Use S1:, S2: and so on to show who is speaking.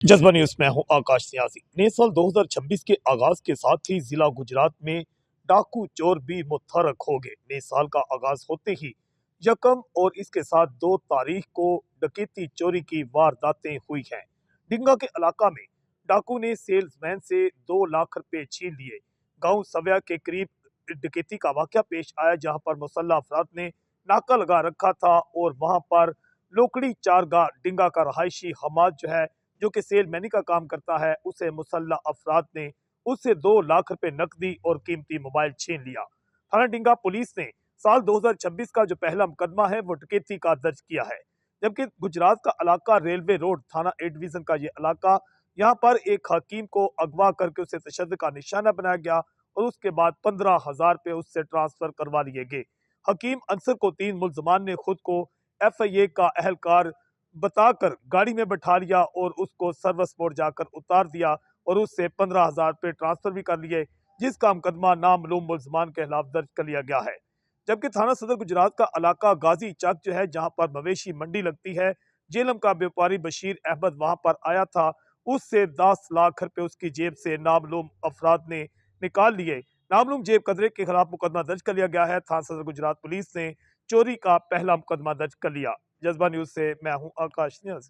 S1: जज्बा न्यूज में हूं आकाश सियासी। नए साल 2026 के आगाज के साथ ही जिला गुजरात में डाकू चोर भी मुतहरक हो गए। नए साल का आगाज होते ही यकम और इसके साथ 2 तारीख को डकैती चोरी की वारदातें हुई हैं। डिंगा के इलाका में डाकू ने सेल्समैन से 2 लाख रुपए छीन लिए। गांव सव्या के करीब डकैती का वाकया पेश आया, जहां पर मुसल्ला अफराद ने नाका लगा रखा था और वहां पर लोकड़ी चारगा डिंगा का रहायशी हमाद जो कि सेल मैनी का काम करता है, उसे मुसल्ला अफराद ने उससे 2 लाख रुपए नकदी और कीमती मोबाइल छीन लिया। थाना डिंगा पुलिस ने साल 2026 का जो पहला मुकदमा है वो डकैती का दर्ज किया है, जबकि गुजरात का इलाका रेलवे रोड थाना ए डिवीजन का ये इलाका, यहाँ पर एक हकीम को अगवा करके उसे तशद्दुद का निशाना बनाया गया और उसके बाद 15,000 रुपए उससे ट्रांसफर करवा लिए गए। हकीम अंसर को 3 मुल्जमान ने खुद को FIA का अहलकार बताकर गाड़ी में बैठा लिया और उसको सर्विस मोड जाकर उतार दिया और उससे 15,000 रुपए ट्रांसफर भी कर लिए, जिसका मुकदमा नामालूम मुल्जमान के खिलाफ दर्ज कर लिया गया है। जबकि थाना सदर गुजरात का इलाका गाजी चक जहां पर मवेशी मंडी लगती है, जेलम का व्यापारी बशीर अहमद वहां पर आया था, उससे 10 लाख रुपए उसकी जेब से नामालूम अफराद ने निकाल लिए। नामालूम जेब कदरे के खिलाफ मुकदमा दर्ज कर लिया गया है। थाना सदर गुजरात पुलिस ने चोरी का पहला मुकदमा दर्ज कर लिया। जज्बा न्यूज से मैं हूं आकाश न्यूज।